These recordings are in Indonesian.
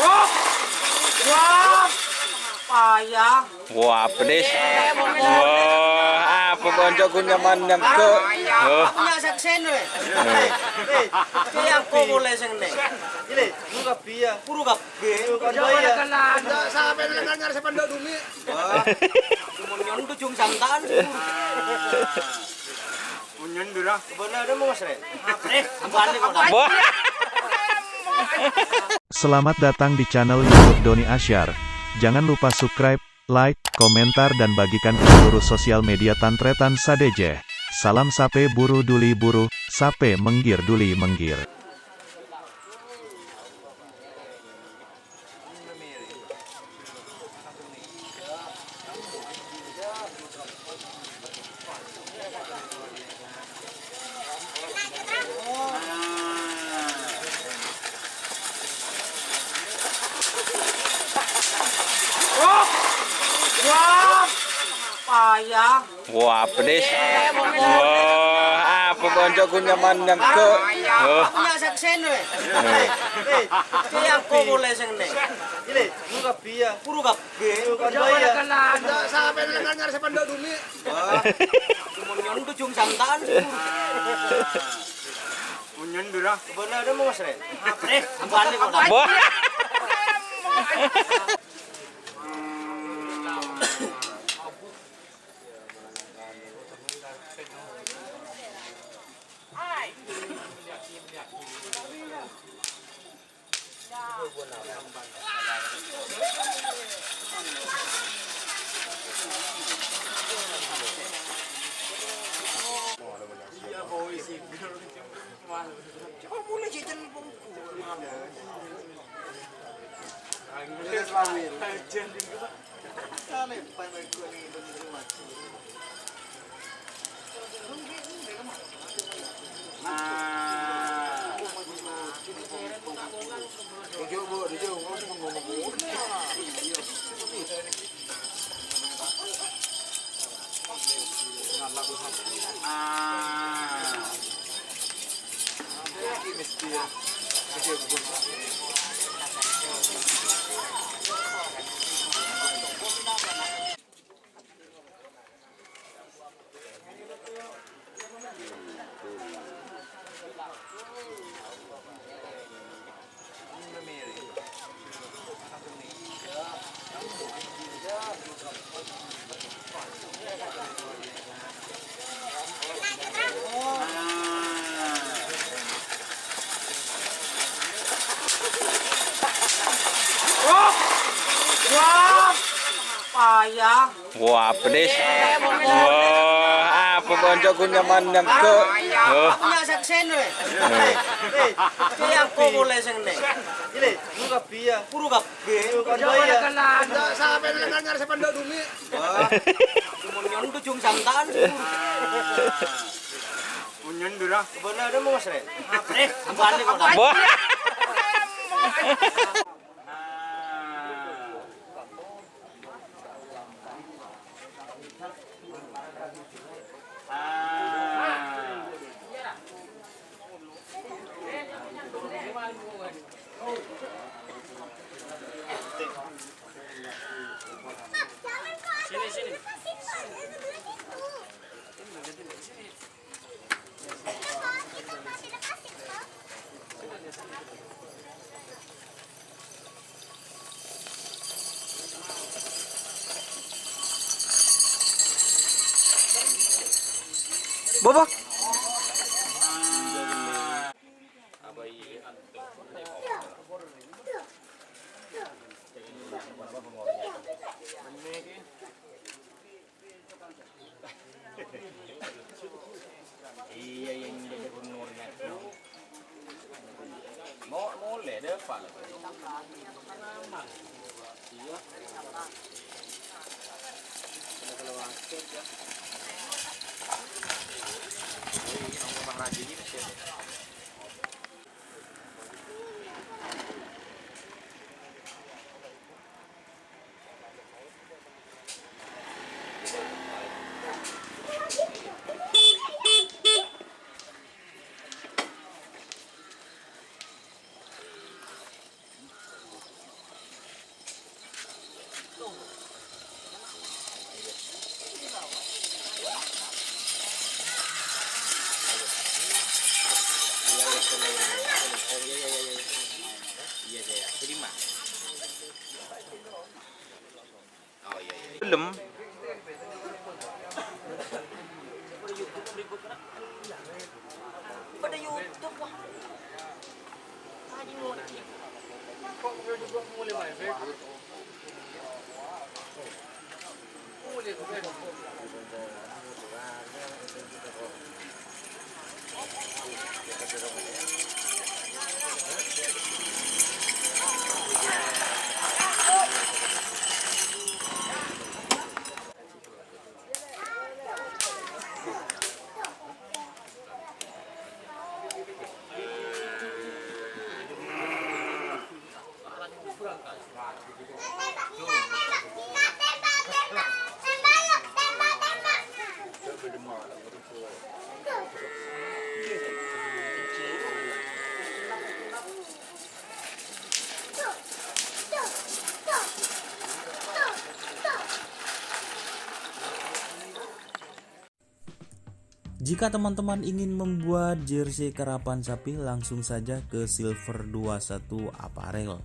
Oh, wah, payah. Wah, pedes. Wah, apa koncoku nyaman yang ke. Oh. Punya saksen we. Kaya ko boleh sing ne. Ile, puro kabeh ya. Puro kabeh. Sampai nang sa pandok dumi. Munyon tujung santaan. Munyon dura. Bener mo Mas Re. Balik kok. Selamat datang di channel YouTube Doni Asyar. Jangan lupa subscribe, like, komentar dan bagikan ke seluruh sosial media Tantretan Sadejeh. Salam sape buru duli buru, sape menggir duli menggir. Oh, wah, payah. Wah, pedes. Wah, apa koncoku nyaman yang ke. Oh. Punya saksen we. Kaya ko boleh sing ne. Ile, puro kabeh ya. Puro kabeh. Sampai nang sa pandok dumi. Munyon tujung santaan. Munyon dura. Bener mo Mas Re. Balik kok. Wah. Oh, wah, payah. Wah, pedes. Wah, apa koncoku nyaman yang ke. Oh. Punya saksen we. Kaya ko boleh sing ne. Ile, puro kabeh ya. Puro kabeh. Sampai nang sa pandok dumi. Munyon tujung santaan. Munyon dura. Bener mo Mas Re. Balik kok. Wah. Bobo. Iya yang jadi gubernurnya. Mau deh Pak. Iya. Kalau wakil ya. Ini nomor Bang Raji ini sih. film. Pada YouTube lah. Jika teman-teman ingin membuat jersey karapan sapi, langsung saja ke Silver 21 Apparel.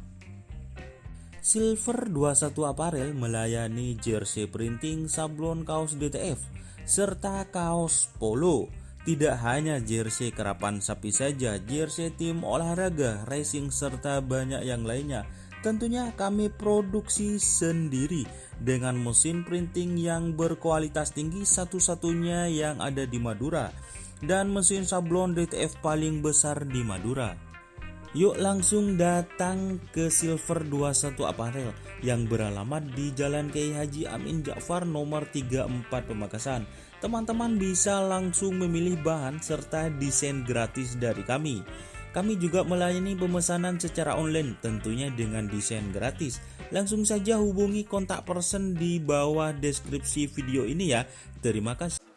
Silver 21 Apparel melayani jersey printing, sablon kaos DTF, serta kaos polo. Tidak hanya jersey karapan sapi saja, jersey tim olahraga, racing, serta banyak yang lainnya. Tentunya kami produksi sendiri dengan mesin printing yang berkualitas tinggi, satu-satunya yang ada di Madura, dan mesin sablon DTF paling besar di Madura. Yuk langsung datang ke Silver 21 Apparel yang beralamat di Jalan Kiai Haji Amin Ja'far nomor 34 Pamekasan. Teman-teman bisa langsung memilih bahan serta desain gratis dari kami. Kami juga melayani pemesanan secara online, tentunya dengan desain gratis. Langsung saja hubungi kontak person di bawah deskripsi video ini ya. Terima kasih.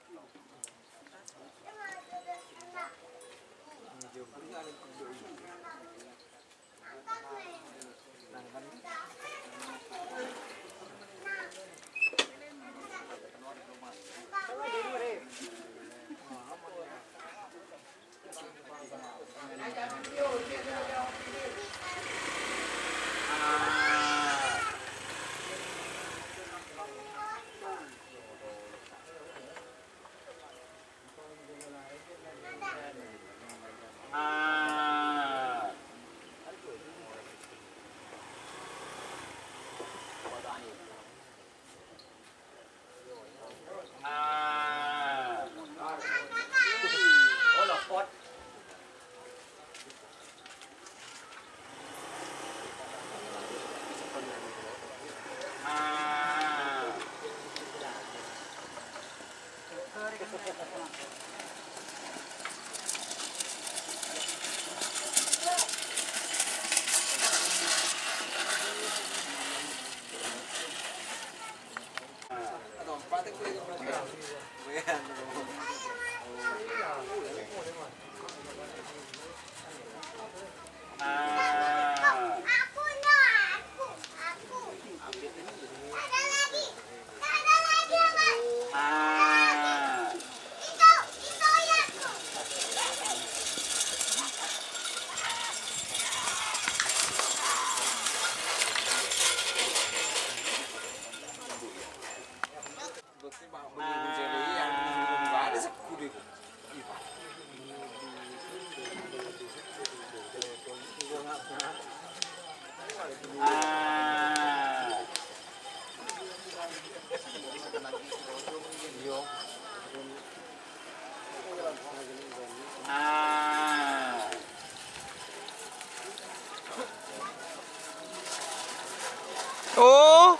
Oh.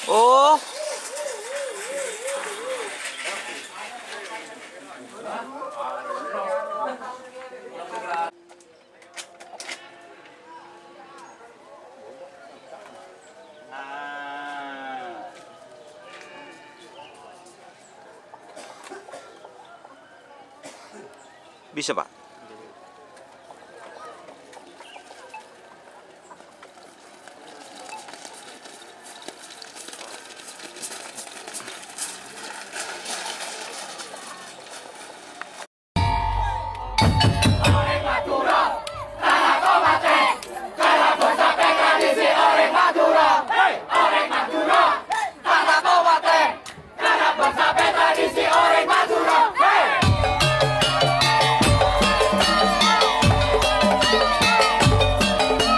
Oh. Bisa Pak?